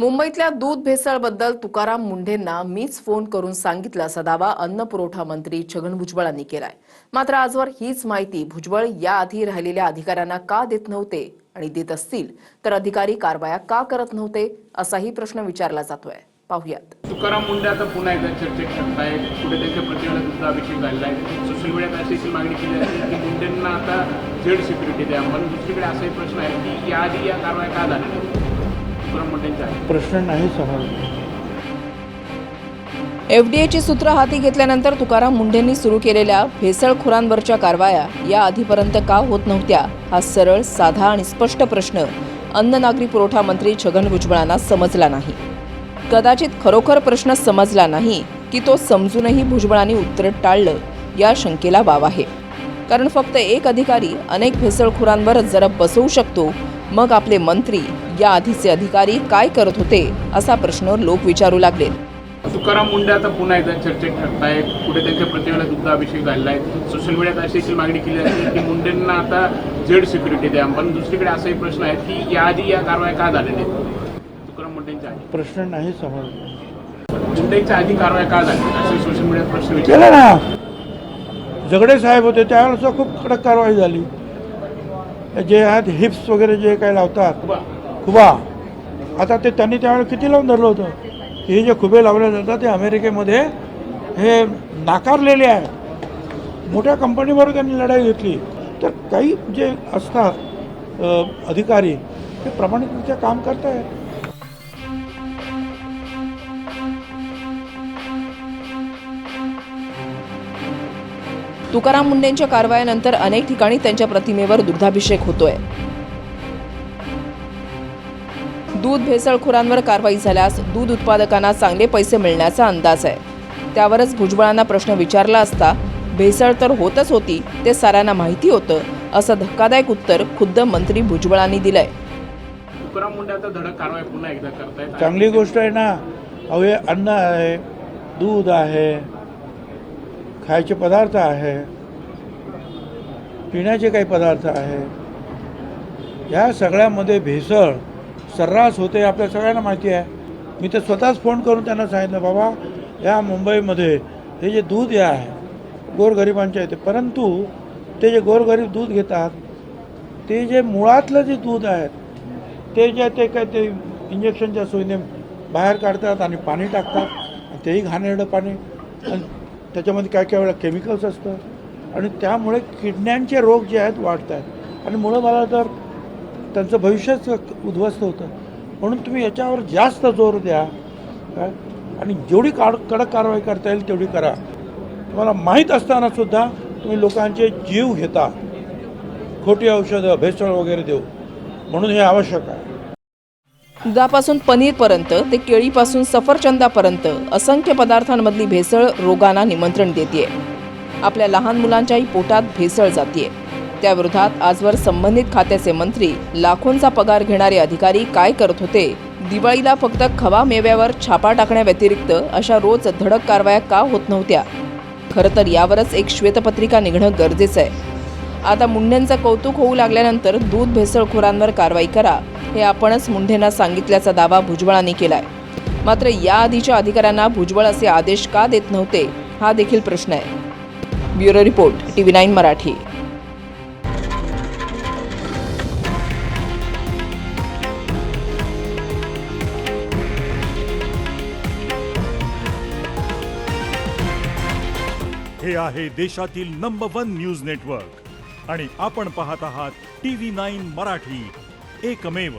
मुंबईतल्या दूध भेसळबद्दल तुकाराम मुंढेंना मीच फोन करून सांगितलं असा दावा अन्न पुरवठा मंत्री छगन भुजबळांनी केलाय। मात्र आजवर हीच माहिती भुजबळ याआधी राहिलेल्या अधिकाऱ्यांना का देत नव्हते आणि देत असतील तर अधिकारी कारवाया का करत नव्हते असाही प्रश्न विचारला जातोय। पाहूयात। तुकाराम मुंढे आता पुन्हा एकदा चर्चेत ठरतायत। पुढे त्यांच्या प्रतिमेला दुग्धाभिषेक झालेला आहे। सोशल मीडियात अशी मागणी केली जाते की मुंढेंना आता जेड सिक्युरिटी द्या, पण दुसरीकडे असाही प्रश्न आहे की याआधी या कारवाया का झाल्या नाहीत? तुकाराम मुंढेंचा प्रश्न नाही समजला। एफडीएची सूत्र हाती घेतल्यानंतर तुकाराम मुंढेंनी सुरू केलेल्या भेसळखोरांवरच्या कारवाया या आधीपर्यंत का होत नव्हत्या हा सरळ, साधा आणि स्पष्ट प्रश्न अन्न नागरी पुरवठा मंत्री छगन भुजबळांना समजला नाही। कदाचित खरोखर प्रश्न समजला नाही की तो समजूनही भुजबळांनी उत्तर टाळलं या शंकेला वाव आहे। कारण फक्त एक अधिकारी अनेक भेसळखोरांवर जर बसवू शकतो, मग आपले मंत्री या आधीचे अधिकारी काय करत होते असा प्रश्न लोक विचारू लागले। तुकाराम मुंढे आता पुन्हा एकदा चर्चेत ठरतायत। पुढे त्यांच्या प्रतिमेला दुग्धाभिषेक झालेला आहे। सोशल मीडियात अशी मागणी केली जाते की मुंढेंना आता जेड सिक्युरिटी द्या, पण दुसरीकडे असाही प्रश्न आहे की याआधी या कारवाया का झाल्या नाहीत? तुकाराम मुंढेंच्या आधी प्रश्न नाही समजला। मुंढेंच्या आधी कारवाया का झाल्या असे सोशल मीडियात प्रश्न केला ना। झगडे साहेब होते त्यावेळेस खूप कडक कारवाई झाली। जे आहेत हिप्स वगैरे जे काही लावतात खुबा, आता ते त्यांनी त्यावेळेस किती लावून धरलं होतं? हे जे खुबे लावले जातात ते अमेरिकेमध्ये हे नाकारलेले आहेत। मोठ्या कंपनीवर त्यांनी लढाई घेतली। तर काही जे असतात अधिकारी ते प्रामाणिकरित्या काम करत आहेत। तुकाराम मुंढेंच्या कारवायानंतर अनेक ठिकाणी त्यांच्या प्रतिमेवर दुग्धाभिषेक होतोय। दूध भेसळखोरांवर कारवाई झाल्यास दूध उत्पादकांना चांगले पैसे मिळण्याचा अंदाज आहे। त्यावरच भुजबळांना प्रश्न विचारला असता भेसळ तर होतच होती, ते साऱ्यांना माहिती होतं असं धक्कादायक उत्तर खुद्द मंत्री भुजबळांनी दिलंय। तुकाराम मुंढे आता धडक कारवाई पुन्हा एकदा करतायत। चांगली गोष्ट आहे ना। अहो हे अन्न आहे, दूध आहे, खायचे पदार्थ आहे, पिण्याचे काही पदार्थ आहे, या सगळ्यामध्ये भेसळ सर्रास होते आपल्या सगळ्यांना माहिती आहे। मी तर स्वतःच फोन करून त्यांना सांगितलं, बाबा या मुंबईमध्ये हे जे दूध हे आहे गोरगरिबांचे येते, परंतु ते जे गोरगरीब दूध घेतात ते जे मुळातलं जे दूध आहे ते जे ते काय ते इंजेक्शनच्या सोयीने बाहेर काढतात आणि पाणी टाकतात, तेही घाणेरडं पाणी, आणि त्याच्यामध्ये काय काय वेळा केमिकल्स असतं आणि त्यामुळे किडण्यांचे रोग जे आहेत वाढत आहेत आणि मुलं मला तर त्यांचं भविष्यच उद्ध्वस्त होतं। म्हणून तुम्ही याच्यावर जास्त जोर द्या काय, आणि जेवढी कडक कारवाई करता येईल तेवढी करा। तुम्हाला माहीत असताना सुद्धा तुम्ही लोकांचे जीव घेता, खोटी औषधं भेसळ वगैरे देऊ, म्हणून हे आवश्यक आहे। दुधापासून पनीरपर्यंत ते केळीपासून सफरचंदापर्यंत असंख्य पदार्थांमधली भेसळ रोगांना निमंत्रण देते। आपल्या लहान मुलांच्याही पोटात भेसळ जाते। त्याविरोधात आजवर संबंधित खात्याचे मंत्री, लाखोंचा पगार घेणारे अधिकारी काय करत होते? दिवाळीला फक्त खवा मेव्यावर छापा टाकण्याव्यतिरिक्त अशा रोज धडक कारवाया का होत नव्हत्या? खरं तर यावरच एक श्वेतपत्रिका निघणं गरजेचं आहे। आता मुंढेंचं कौतुक होऊ लागल्यानंतर दूध भेसळखोरांवर कारवाई करा हे आपणच मुंढेंना सांगितल्याचा दावा भुजबळांनी केलाय। मात्र याआधीच्या अधिकाऱ्यांना भुजबळ असे आदेश का देत नव्हते हा देखील प्रश्न आहे। Bureau report, TV9 Marathi. हे आहे देशातील नंबर 1 न्यूज नेटवर्क आणि आपण पाहत आहात TV9 मराठी, एकमेव।